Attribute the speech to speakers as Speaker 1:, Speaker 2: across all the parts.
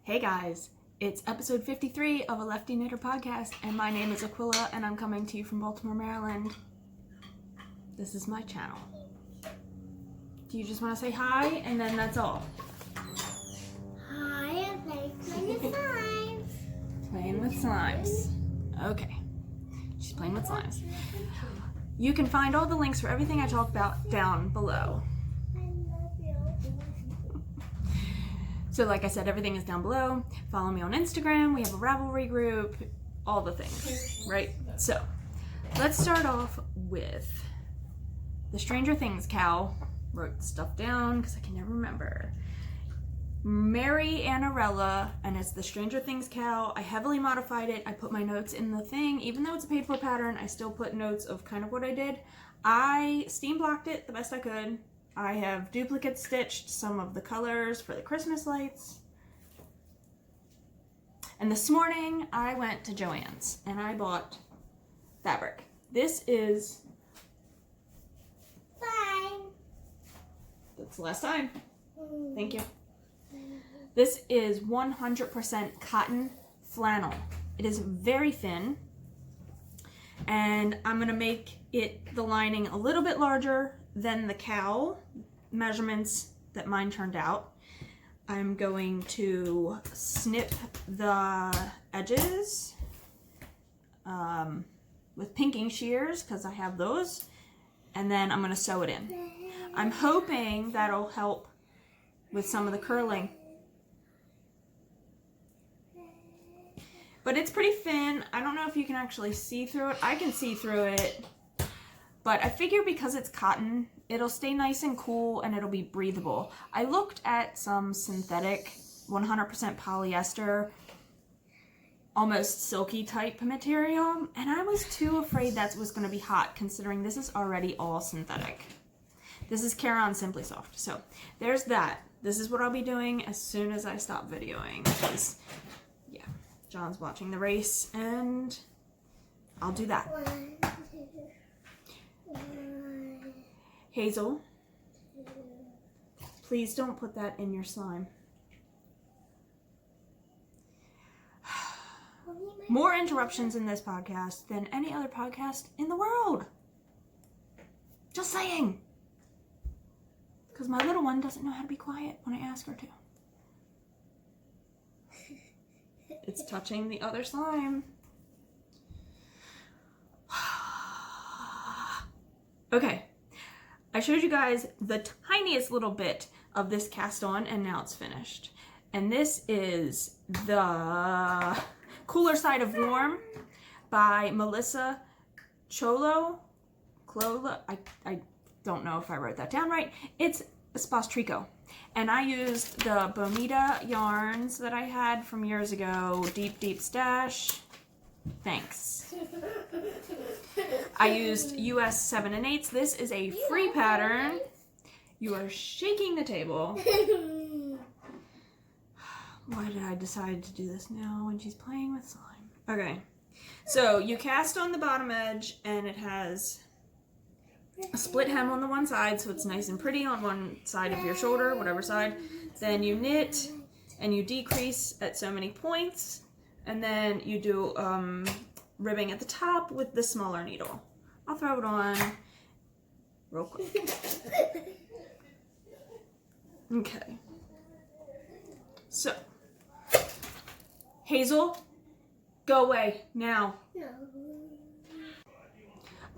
Speaker 1: Hey guys, it's episode 53 of a Lefty-Knitter podcast, and my name is Aquila, and I'm coming to you from Baltimore, Maryland. This is my channel. Do you just want to say hi, and then that's all?
Speaker 2: Hi, I'm playing with slimes.
Speaker 1: Playing with slimes. Okay, she's playing with slimes. You can find all the links for everything I talk about down below. So like I said, everything is down below. Follow me on Instagram. We have a Ravelry group, all the things, right? So let's start off with the Stranger Things cowl. Wrote stuff down because I can never remember. Mary Annarella, and it's the Stranger Things cowl. I heavily modified it. I put my notes in the thing. Even though it's a paid for pattern, I still put notes of kind of what I did. I steam blocked it the best I could. I have duplicate stitched some of the colors for the Christmas lights. And this morning I went to Joann's and I bought fabric. This is...
Speaker 2: Bye.
Speaker 1: That's the last time. Thank you. This is 100% cotton flannel. It is very thin. And I'm going to make it, the lining, a little bit larger than the cowl measurements that mine turned out. I'm going to snip the edges with pinking shears because I have those, and then I'm going to sew it in. I'm hoping that'll help with some of the curling. But it's pretty thin. I don't know if you can actually see through it. I can see through it. But I figure because it's cotton, it'll stay nice and cool and it'll be breathable. I looked at some synthetic 100% polyester, almost silky type material, and I was too afraid that was going to be hot considering this is already all synthetic. This is Caron Simply Soft. So there's that. This is what I'll be doing as soon as I stop videoing because, yeah, John's watching the race and I'll do that. Hazel, please don't put that in your slime. More interruptions in this podcast than any other podcast in the world. Just saying. Because my little one doesn't know how to be quiet when I ask her to. It's touching the other slime. Okay. I showed you guys the tiniest little bit of this cast on and now it's finished. And this is the Cooler Side of Warm by Melissa Cholo. I don't know if I wrote that down right. It's Espace Tricot. And I used the Bonita yarns that I had from years ago. Deep Stash. Thanks. I used US 7 8/8. This is a free pattern. You are shaking the table. Why did I decide to do this now when she's playing with slime? Okay. So you cast on the bottom edge and it has a split hem on the one side so it's nice and pretty on one side of your shoulder, whatever side. Then you knit and you decrease at so many points. And then you do ribbing at the top with the smaller needle. I'll throw it on real quick. Okay. So, Hazel, go away now.
Speaker 2: No.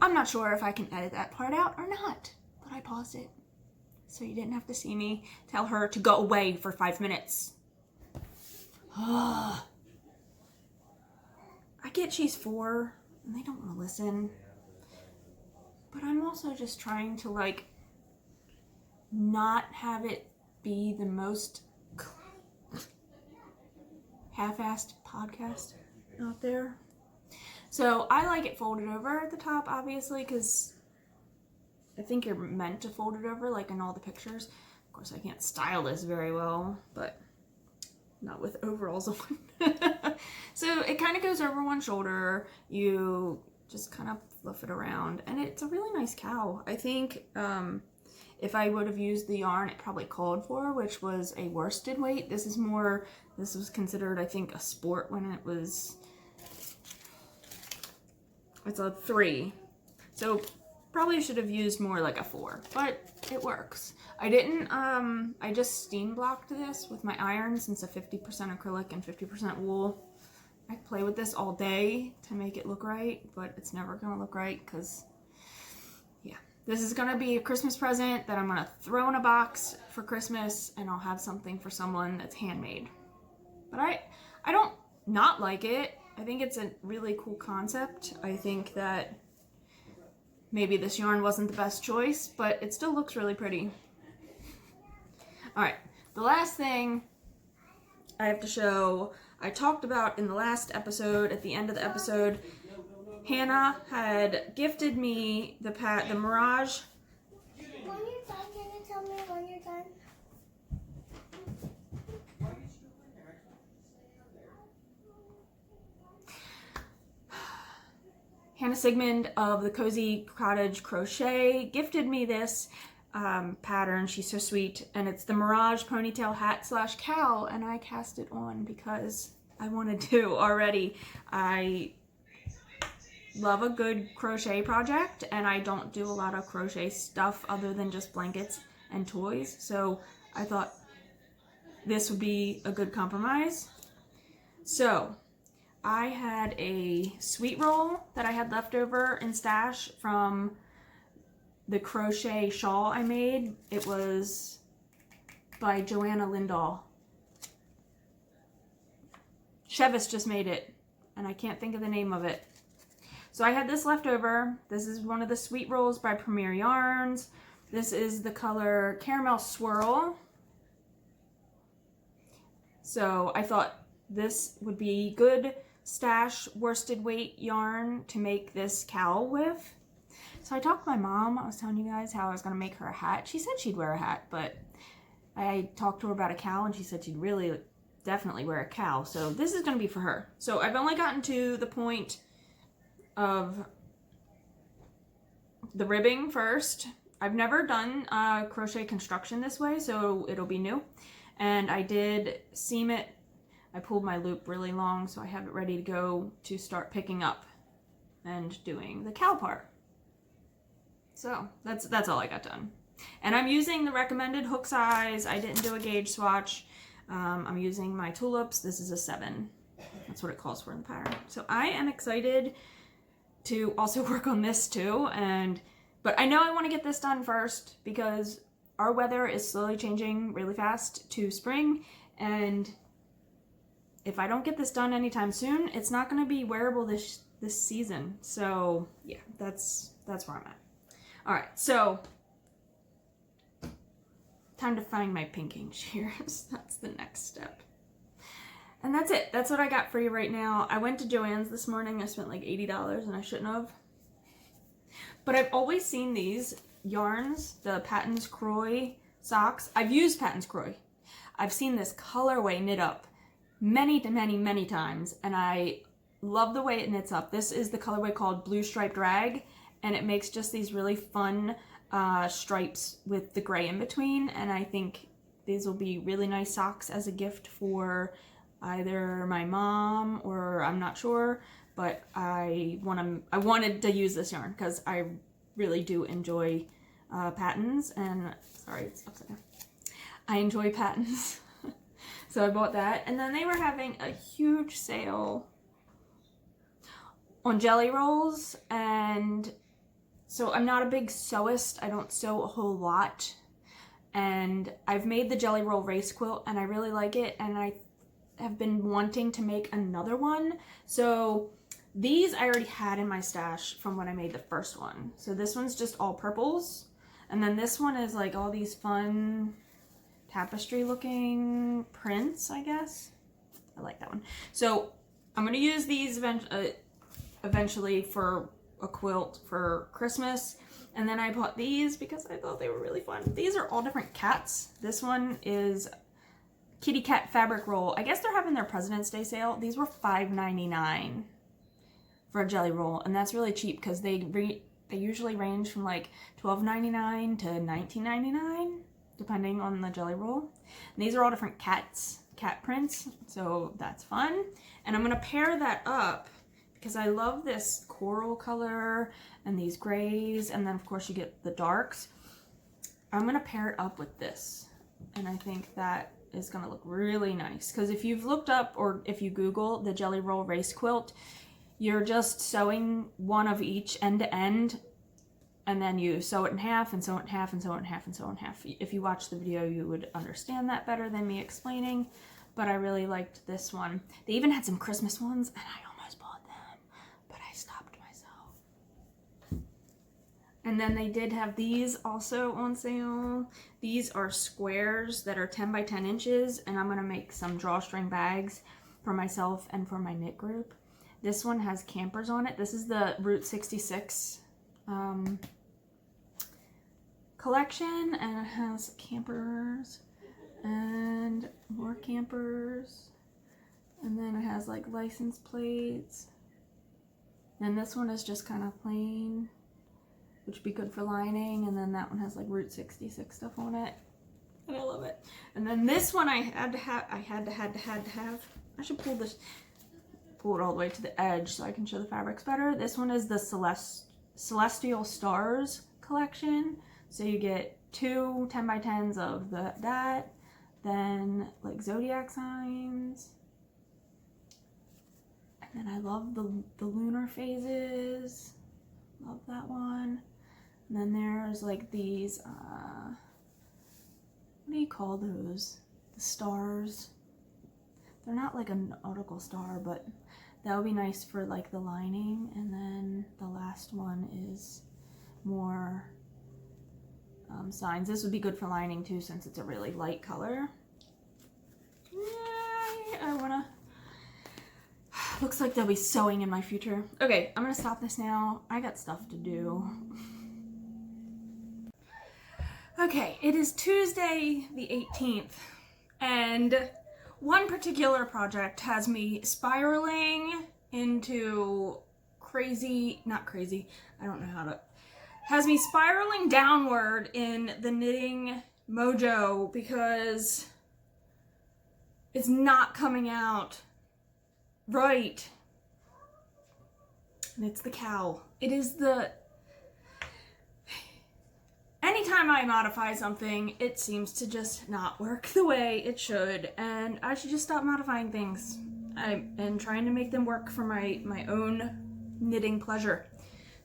Speaker 1: I'm not sure if I can edit that part out or not, but I paused it so you didn't have to see me tell her to go away for 5 minutes. I get she's 4 and they don't want to listen, but I'm also just trying to like not have it be the most half-assed podcast out there. So I like it folded over at the top, obviously, because I think you're meant to fold it over like in all the pictures. Of course I can't style this very well, but not with overalls on. So it kind of goes over one shoulder. You just kind of fluff it around, and it's a really nice cowl. I think if I would have used the yarn it probably called for, which was a worsted weight. This was considered, I think, a sport when it's a 3. So probably should have used more like a 4, but it works. I didn't, I just steam blocked this with my iron since it's a 50% acrylic and 50% wool. I play with this all day to make it look right, but it's never gonna look right because, yeah. This is gonna be a Christmas present that I'm gonna throw in a box for Christmas, and I'll have something for someone that's handmade. But I don't not like it. I think it's a really cool concept. I think that maybe this yarn wasn't the best choice, but it still looks really pretty. All right, the last thing I have to show, I talked about in the last episode, at the end of the episode, Hannah had gifted me the Mirage.
Speaker 2: When you're done, can you tell me when you're done?
Speaker 1: Hannah Siegmund of the Cozy Cottage Crochet gifted me this pattern. She's so sweet, and it's the Mirage ponytail hat / cowl, and I cast it on because I wanted to already. I love a good crochet project, and I don't do a lot of crochet stuff other than just blankets and toys, so I thought this would be a good compromise. So I had a sweet roll that I had left over in stash from the crochet shawl I made. It was by Johanna Lindahl. Chevis just made it, and I can't think of the name of it. So I had this left over. This is one of the sweet rolls by Premier Yarns. This is the color Caramel Swirl. So I thought this would be good stash worsted weight yarn to make this cowl with. So I talked to my mom. I was telling you guys how I was going to make her a hat. She said she'd wear a hat, but I talked to her about a cowl, and she said she'd really definitely wear a cowl. So this is going to be for her. So I've only gotten to the point of the ribbing first. I've never done crochet construction this way, so it'll be new. And I did seam it. I pulled my loop really long, so I have it ready to go to start picking up and doing the cowl part. So that's all I got done. And I'm using the recommended hook size. I didn't do a gauge swatch. I'm using my tulips. This is a 7. That's what it calls for in the pattern. So I am excited to also work on this too. But I know I want to get this done first because our weather is slowly changing really fast to spring, and if I don't get this done anytime soon, it's not going to be wearable this season. So yeah, that's where I'm at. All right, so time to find my pinking shears. That's the next step. And that's it. That's what I got for you right now. I went to Joann's this morning. I spent like $80 and I shouldn't have. But I've always seen these yarns, the Patons Kroy socks. I've used Patons Kroy. I've seen this colorway knit up many times, and I love the way it knits up. This is the colorway called Blue Striped Rag, and it makes just these really fun stripes with the gray in between, and I think these will be really nice socks as a gift for either my mom or I'm not sure, but I wanted to use this yarn because I really do enjoy Patons, and sorry, it's upside down. I enjoy Patons. So I bought that, and then they were having a huge sale on jelly rolls, and so I'm not a big sewist. I don't sew a whole lot, and I've made the jelly roll race quilt, and I really like it, and I have been wanting to make another one. So these I already had in my stash from when I made the first one. So this one's just all purples, and then this one is like all these fun tapestry looking prints, I guess. I like that one. So I'm gonna use these eventually for a quilt for Christmas. And then I bought these because I thought they were really fun. These are all different cats. This one is kitty cat fabric roll. I guess they're having their President's Day sale. These were $5.99 for a jelly roll, and that's really cheap because they They usually range from like $12.99 to $19.99, depending on the jelly roll. And these are all different cat prints, so that's fun. And I'm gonna pair that up because I love this coral color and these grays, and then of course you get the darks. I'm gonna pair it up with this, and I think that is gonna look really nice. Because if you've looked up, or if you Google the jelly roll race quilt, you're just sewing one of each end to end, and then you sew it in half and sew it in half and sew it in half and sew it in half. If you watch the video, you would understand that better than me explaining, but I really liked this one. They even had some Christmas ones, and I almost bought them, but I stopped myself. And then they did have these also on sale. These are squares that are 10 by 10 inches, and I'm gonna make some drawstring bags for myself and for my knit group. This one has campers on it. This is the Route 66 collection, and it has campers and more campers, and then it has like license plates. And this one is just kind of plain, which would be good for lining, and then that one has like Route 66 stuff on it, and I love it. And then this one I had to have. I should pull it all the way to the edge so I can show the fabrics better. This one is the Celestial Stars collection, so you get 2 10 by 10s of that, then like zodiac signs, and then I love the lunar phases. Love that one. And then there's like these, what do you call those? The stars. They're not like a nautical star, but that would be nice for like the lining. And then the last one is more signs. This would be good for lining too, since it's a really light color. Yay, I wanna... Looks like they'll be sewing in my future. Okay, I'm gonna stop this now. I got stuff to do. Okay, it is Tuesday the 18th, and one particular project has me spiraling into has me spiraling downward in the knitting mojo because it's not coming out right. And it's the cowl. It is the... Anytime I modify something, it seems to just not work the way it should, and I should just stop modifying things and trying to make them work for my own knitting pleasure.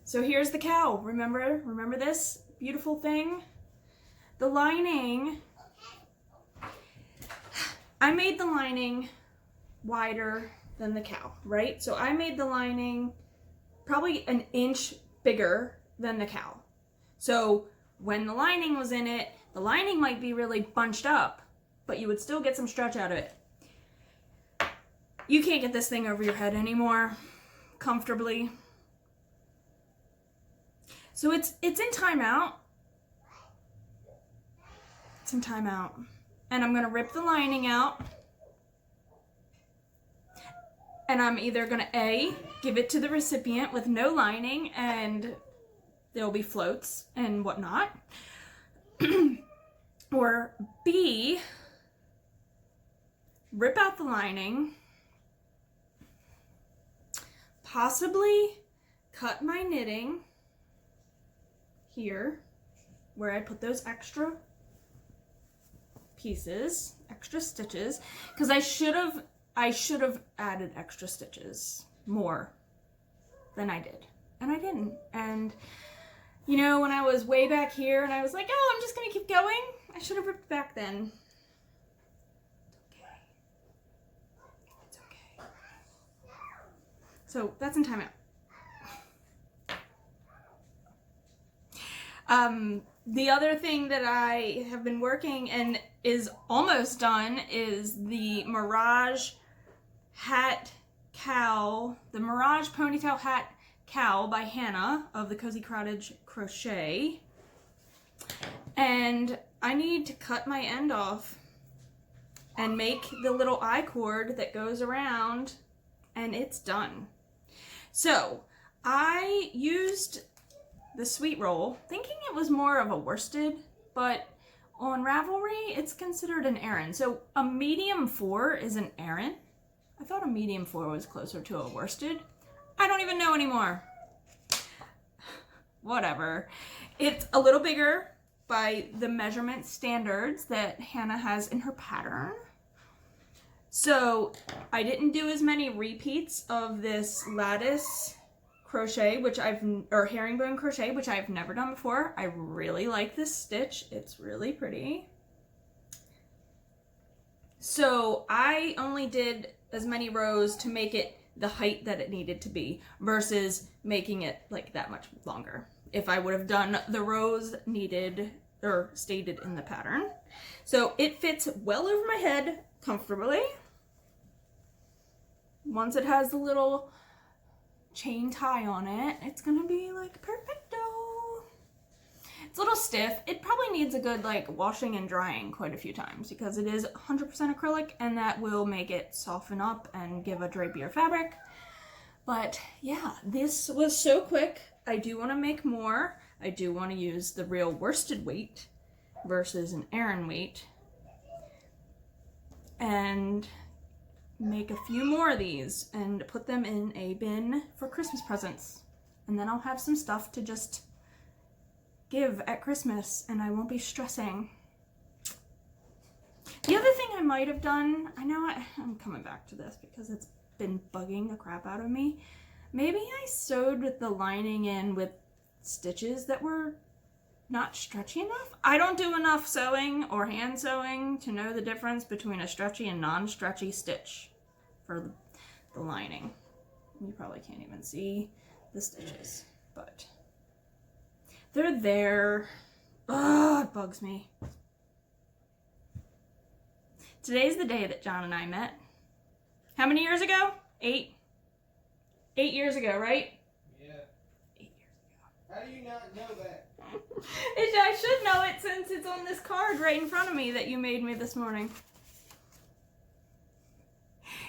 Speaker 1: So here's the cowl. Remember this beautiful thing? The lining, I made the lining wider than the cowl, right? So I made the lining probably an inch bigger than the cowl. So when the lining was in it, the lining might be really bunched up, but you would still get some stretch out of it. You can't get this thing over your head anymore comfortably. So it's in timeout. It's in timeout. And I'm gonna rip the lining out. And I'm either gonna A, give it to the recipient with no lining, and there'll be floats and whatnot. Or B, rip out the lining, possibly cut my knitting here where I put those extra pieces, extra stitches, because I should have added extra stitches more than I did, and I didn't. And you know, when I was way back here and I was like, oh, I'm just gonna keep going, I should have ripped back then. It's okay. So that's in timeout. The other thing that I have been working and is almost done is the Mirage hat cowl, the Mirage ponytail hat cowl by Hannah of the Cozy Cottage Crochet. And I need to cut my end off and make the little I-cord that goes around, and it's done. So I used the sweet roll, thinking it was more of a worsted, but on Ravelry, it's considered an Aran. So a medium 4 is an Aran. I thought a medium 4 was closer to a worsted. I don't even know anymore. Whatever. It's a little bigger by the measurement standards that Hannah has in her pattern. So I didn't do as many repeats of this lattice crochet, or herringbone crochet, which I've never done before. I really like this stitch. It's really pretty. So I only did as many rows to make it the height that it needed to be versus making it like that much longer. If I would have done the rows needed or stated in the pattern. So it fits well over my head comfortably. Once it has the little chain tie on it, it's gonna be like perfecto. It's a little stiff. It probably needs a good like washing and drying quite a few times because it is 100% acrylic and that will make it soften up and give a drapier fabric. But yeah, this was so quick. I do want to make more. I do want to use the real worsted weight versus an Aran weight and make a few more of these and put them in a bin for Christmas presents. And then I'll have some stuff to just give at Christmas and I won't be stressing. The other thing I might have done, I know I'm coming back to this because it's been bugging the crap out of me. Maybe I sewed the lining in with stitches that were not stretchy enough. I don't do enough sewing or hand sewing to know the difference between a stretchy and non-stretchy stitch for the lining. You probably can't even see the stitches, but they're there. Ugh, it bugs me. Today's the day that John and I met. How many years ago? 8? 8 years ago, right?
Speaker 3: Yeah.
Speaker 1: 8 years ago.
Speaker 3: How do you not know that?
Speaker 1: I should know it since it's on this card right in front of me that you made me this morning.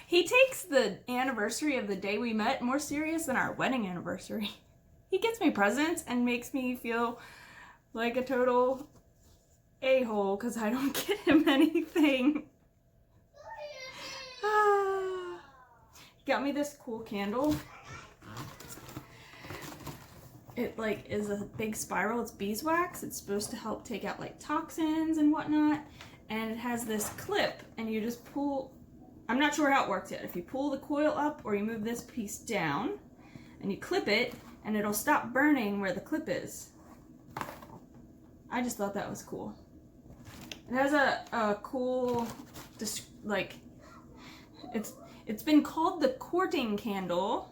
Speaker 1: He takes the anniversary of the day we met more serious than our wedding anniversary. He gets me presents and makes me feel like a total a-hole because I don't get him anything. He got me this cool candle. It like is a big spiral. It's beeswax. It's supposed to help take out like toxins and whatnot. And it has this clip and you just pull. I'm not sure how it works yet. If you pull the coil up or you move this piece down and you clip it and it'll stop burning where the clip is. I just thought that was cool. It has a cool, like, it's been called the courting candle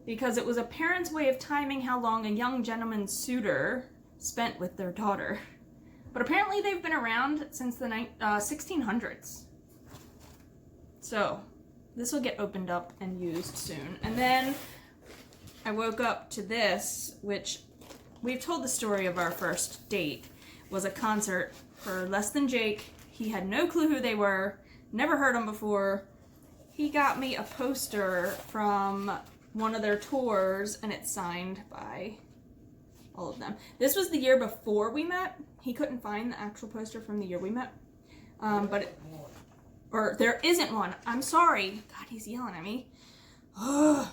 Speaker 1: because it was a parent's way of timing how long a young gentleman's suitor spent with their daughter. But apparently they've been around since the 1600s. So this will get opened up and used soon. And then I woke up to this, which we've told the story of our first date, was a concert for Less Than Jake. He had no clue who they were, never heard them before. He got me a poster from one of their tours and it's signed by all of them. This was the year before we met. He couldn't find the actual poster from the year we met. Or there isn't one. I'm sorry. God, he's yelling at me. Ugh.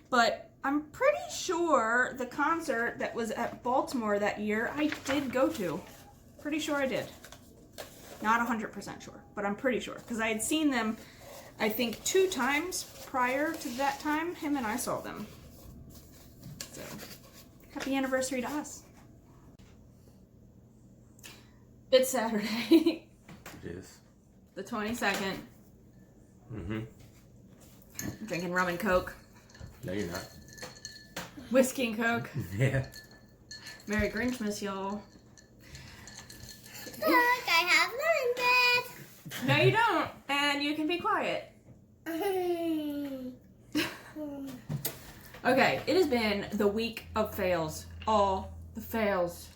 Speaker 1: But I'm pretty sure the concert that was at Baltimore that year, I did go to. Pretty sure I did. Not 100% sure, but I'm pretty sure. Because I had seen them, I think, 2 times prior to that time. Him and I saw them. So, happy anniversary to us. It's Saturday.
Speaker 4: It is.
Speaker 1: The 22nd.
Speaker 4: Mm-hmm.
Speaker 1: Drinking rum and Coke.
Speaker 4: No, you're not.
Speaker 1: Whiskey and Coke.
Speaker 4: Yeah.
Speaker 1: Merry Grinchmas, y'all.
Speaker 2: Look, I have lunch.
Speaker 1: No, you don't. And you can be quiet. Okay, it has been the week of fails. All the fails.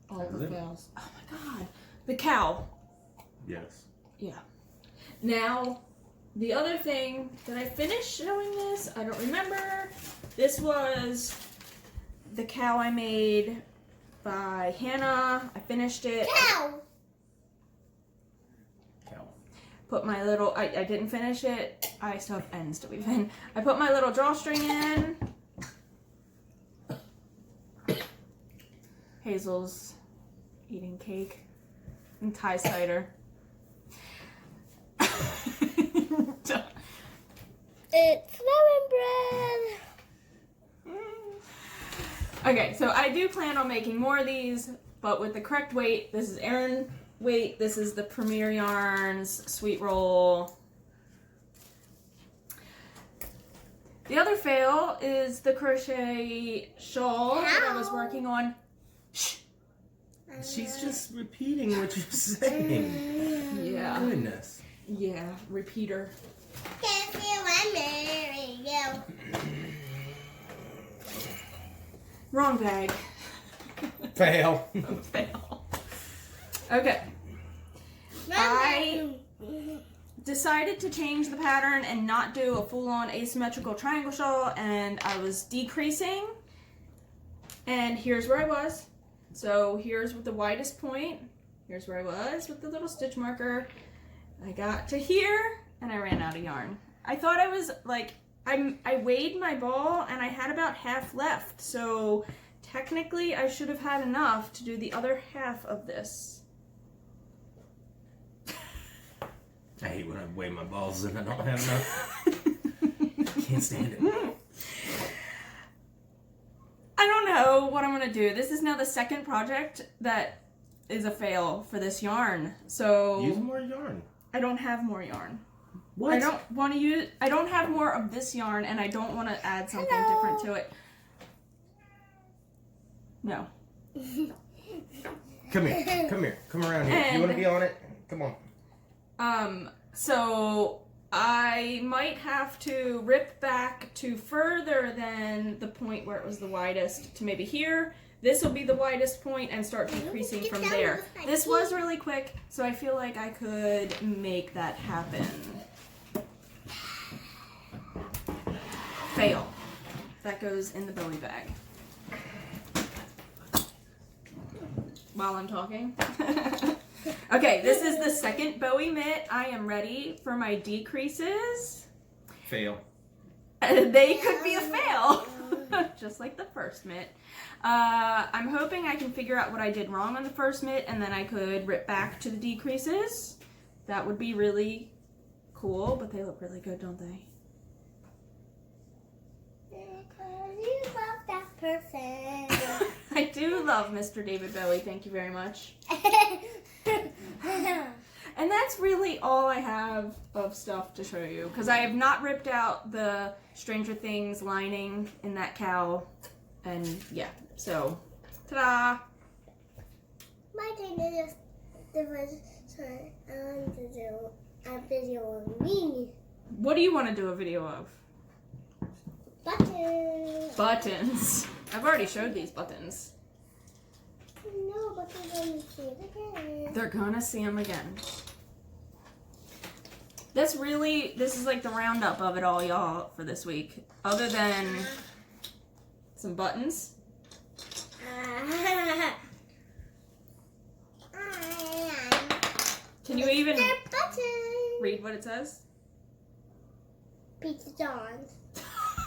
Speaker 1: All the fails. Oh my god. The cowl.
Speaker 4: Yes.
Speaker 1: Yeah. Now, the other thing, did I finish showing this? I don't remember. This was the cow I made by Hannah. I finished it.
Speaker 2: Cow.
Speaker 4: Cowl.
Speaker 1: Put my little, I didn't finish it. I still have ends to weave in. I put my little drawstring in. Hazel's eating cake and Thai cider.
Speaker 2: It's lemon bread.
Speaker 1: Okay, so I do plan on making more of these, but with the correct weight. This is Erin weight. This is the Premier Yarns Sweet Roll. The other fail is the crochet shawl that I was working on. Shh.
Speaker 4: She's just repeating what you're saying.
Speaker 1: Yeah.
Speaker 4: Goodness.
Speaker 1: Yeah, repeater.
Speaker 2: Can't feel I marry you.
Speaker 1: Wrong bag.
Speaker 4: Fail.
Speaker 1: Fail. Okay. I decided to change the pattern and not do a full-on asymmetrical triangle shawl, and I was decreasing, and here's where I was. So here's the widest point. Here's where I was with the little stitch marker. I got to here and I ran out of yarn. I thought I was like, I weighed my ball and I had about half left. So technically I should have had enough to do the other half of this.
Speaker 4: I hate when I weigh my balls and I don't have enough. Can't stand it.
Speaker 1: I don't know what I'm gonna do. This is now the second project that is a fail for this yarn. So
Speaker 4: Use more yarn.
Speaker 1: I don't have more yarn.
Speaker 4: What?
Speaker 1: I don't want to use. I don't have more of this yarn, and I don't want to add something different to it. No.
Speaker 4: Come here. Come here. Come around here. You want to be on it? Come on.
Speaker 1: So I might have to rip back to further than the point where it was the widest to maybe here. This will be the widest point and start decreasing from there. This was really quick, so I feel like I could make that happen. Fail. That goes in the Bowie bag. While I'm talking. Okay, this is the second Bowie mitt. I am ready for my decreases.
Speaker 4: Fail.
Speaker 1: They could be a fail. Just like the first mitt. I'm hoping I can figure out what I did wrong on the first mitt and then I could rip back to the decreases. That would be really cool, but they look really good, don't they?
Speaker 2: Because you love that person.
Speaker 1: I do love Mr. David Bowie, thank you very much. And that's really all I have of stuff to show you, because I have not ripped out the Stranger Things lining in that cowl, and yeah, so, ta-da!
Speaker 2: My thing is, there was, sorry, I want to do a video of me.
Speaker 1: What do you want to do a video of?
Speaker 2: Buttons.
Speaker 1: Buttons. I've already showed these buttons.
Speaker 2: No, but they're going to see it again.
Speaker 1: They're gonna see them again. This is like the roundup of it all, y'all, for this week. Other than some buttons. Can you even
Speaker 2: They're buttons.
Speaker 1: read what it says?
Speaker 2: Pizza John's.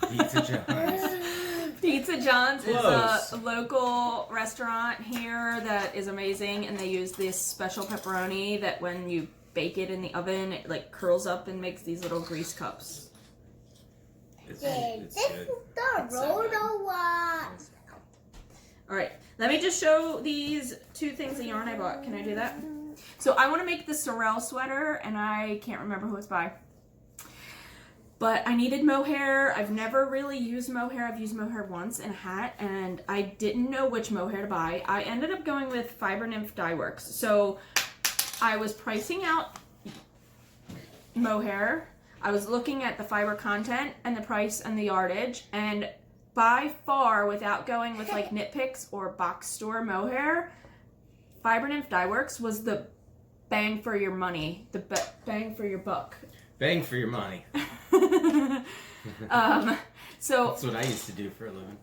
Speaker 4: Pizza John's.
Speaker 1: Pizza John's is
Speaker 4: Close.
Speaker 1: a local restaurant here that is amazing, and they use this special pepperoni that when you bake it in the oven, it like curls up and makes these little grease cups.
Speaker 4: It's
Speaker 2: This
Speaker 4: good.
Speaker 2: is the roto one.
Speaker 1: All right, let me just show these two things of yarn I bought. Can I do that? So I want to make the Sorrel sweater, and I can't remember who it's by. But I needed mohair. I've never really used mohair. I've used mohair once in a hat, and I didn't know which mohair to buy. I ended up going with Fiber Nymph Dye Works. So I was pricing out mohair. I was looking at the fiber content and the price and the yardage, and by far, without going with like Knit Picks or box store mohair, Fiber Nymph Dye Works was the bang for your money, the bang for your buck.
Speaker 4: Bang for your money.
Speaker 1: So
Speaker 4: That's what I used to do for a living.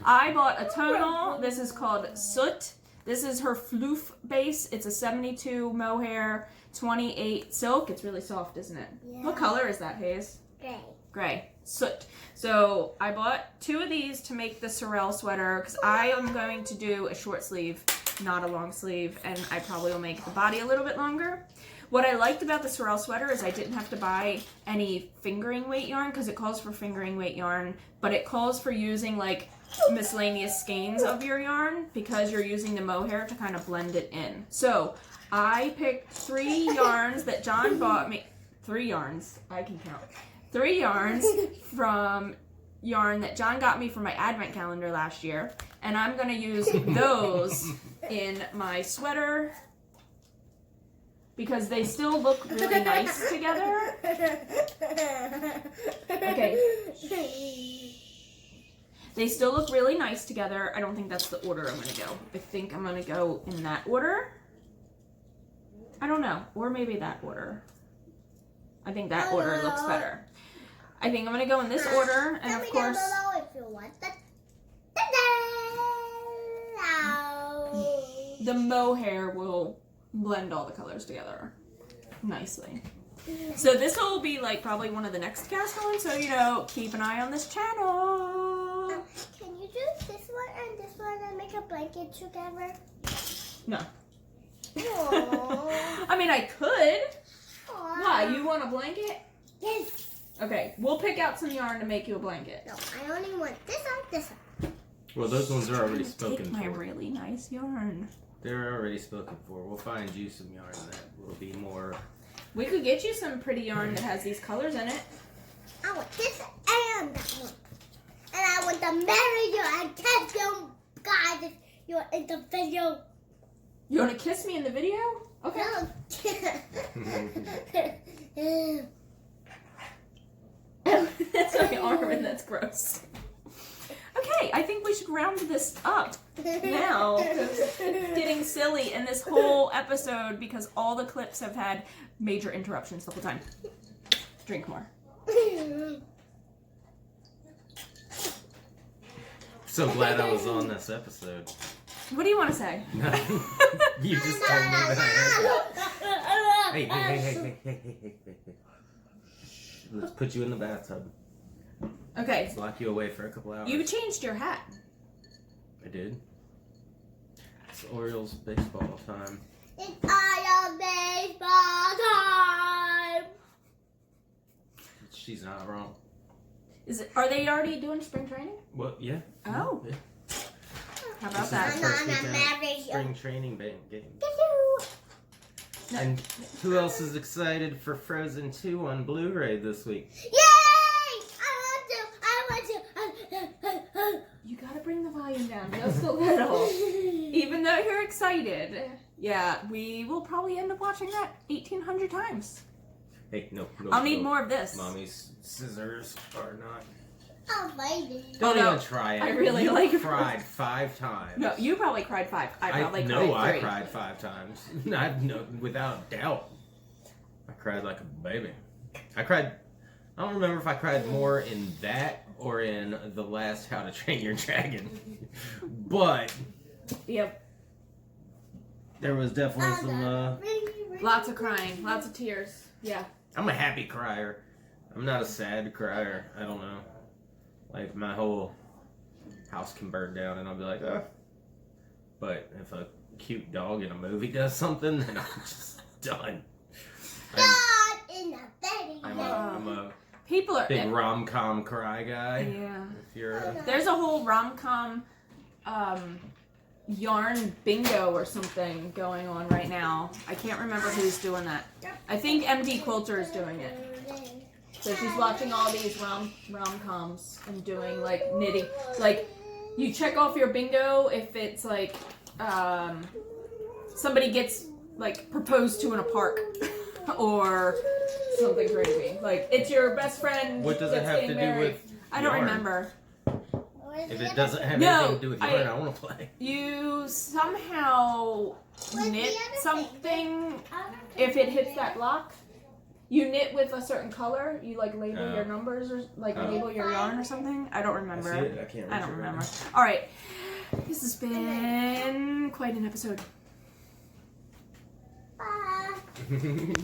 Speaker 1: I bought a tonal. This is called Soot. This is her floof base. It's a 72 mohair, 28 silk. It's really soft, isn't it?
Speaker 2: Yeah.
Speaker 1: What color is that, Hayes?
Speaker 2: Gray.
Speaker 1: Gray. Soot. So I bought 2 of these to make the Sorrel sweater because I am going to do a short sleeve, not a long sleeve, and I probably will make the body a little bit longer. What I liked about the Sorrel sweater is I didn't have to buy any fingering weight yarn because it calls for fingering weight yarn, but it calls for using like miscellaneous skeins of your yarn because you're using the mohair to kind of blend it in. So I picked 3 yarns that John bought me. 3 yarns. I can count. 3 yarns from yarn that John got me for my advent calendar last year, and I'm going to use those in my sweater because they still look really nice together. Okay. They still look really nice together. I don't think that's the order I'm going to go. I think I'm going to go in that order. I don't know. Or maybe that order. I think that order looks better. I think I'm going to go in this order, and of course...
Speaker 2: Tell me down below if you want that.
Speaker 1: The mohair will blend all the colors together nicely. So this will be like probably one of the next cast ons, so you know, keep an eye on this channel.
Speaker 2: Can you do this one and this one and make a blanket together?
Speaker 1: No.
Speaker 2: Aww.
Speaker 1: I mean, I could.
Speaker 2: Aww.
Speaker 1: Why? You want a blanket?
Speaker 2: Yes.
Speaker 1: Okay, we'll pick out some yarn to make you a blanket.
Speaker 2: No, I only want this one, this one.
Speaker 4: Well, those ones are already
Speaker 1: Take
Speaker 4: spoken
Speaker 1: my
Speaker 4: for.
Speaker 1: really nice yarn.
Speaker 4: They're already spoken for. We'll find you some yarn that will be more...
Speaker 1: We could get you some pretty yarn that has these colors in it.
Speaker 2: I want this and that one. And I want to marry you and kiss you guys if you're in the video.
Speaker 1: You want to kiss me in the video? Okay.
Speaker 2: No.
Speaker 1: That's my arm and that's gross. Okay, I think we should round this up now. 'Cause it's getting silly in this whole episode because all the clips have had major interruptions the whole time. Drink more.
Speaker 4: So glad I was on this episode.
Speaker 1: What do you want to say?
Speaker 4: You just told me that I had hey. Shh, let's put you in the bathtub.
Speaker 1: Okay.
Speaker 4: Let's lock you away for a couple hours.
Speaker 1: You changed your hat.
Speaker 4: I did. It's Orioles baseball time.
Speaker 2: It's all baseball time.
Speaker 4: She's not wrong.
Speaker 1: Are they already doing spring training?
Speaker 4: Well, yeah.
Speaker 1: Oh.
Speaker 4: Yeah.
Speaker 1: How
Speaker 4: This
Speaker 1: about
Speaker 4: is
Speaker 1: that?
Speaker 4: the first weekend of spring training game.
Speaker 1: No.
Speaker 4: And who else is excited for Frozen 2 on Blu-ray this week?
Speaker 2: Yay! I want to.
Speaker 1: You gotta bring the volume down just a little. Even though you're excited. Yeah, we will probably end up watching that 1,800 times.
Speaker 4: Hey, no.
Speaker 1: I'll need more of this.
Speaker 4: Mommy's scissors are not.
Speaker 2: Oh, baby.
Speaker 4: Don't
Speaker 1: no.
Speaker 4: even try it.
Speaker 1: I really
Speaker 4: you
Speaker 1: like it.
Speaker 4: cried 5 times.
Speaker 1: No, you probably cried 5. I probably cried 3.
Speaker 4: I cried 5 times. Without doubt. I cried like a baby. I don't remember if I cried more in that or in the last How to Train Your Dragon. But
Speaker 1: Yep.
Speaker 4: there was definitely some
Speaker 1: Lots of crying, lots of tears. Yeah.
Speaker 4: I'm a happy crier. I'm not a sad crier. I don't know. Like, my whole house can burn down and I'll be like, oh. But if a cute dog in a movie does something, then I'm just done. I'm a
Speaker 1: People are
Speaker 4: big rom-com cry guy.
Speaker 1: Yeah.
Speaker 4: If you're
Speaker 1: There's a whole rom-com yarn bingo or something going on right now. I can't remember who's doing that. I think MD Quilter is doing it. So she's watching all these rom-coms and doing like knitting. Like, you check off your bingo if it's like somebody gets like proposed to in a park or something crazy. Like, it's your best friend.
Speaker 4: What does it
Speaker 1: that's
Speaker 4: have to
Speaker 1: getting
Speaker 4: do
Speaker 1: married.
Speaker 4: with
Speaker 1: I don't
Speaker 4: yarn?
Speaker 1: remember.
Speaker 4: If it doesn't have
Speaker 1: No,
Speaker 4: anything to do with yarn, I want to play.
Speaker 1: You somehow knit something if it hits that block. You knit with a certain color? You like label your numbers or like
Speaker 4: Oh.
Speaker 1: label your yarn or something? I don't remember.
Speaker 4: I see it. I can't.
Speaker 1: I don't
Speaker 4: reach it
Speaker 1: remember.
Speaker 4: right
Speaker 1: All right. This has been quite an episode.
Speaker 2: Bye.
Speaker 4: now.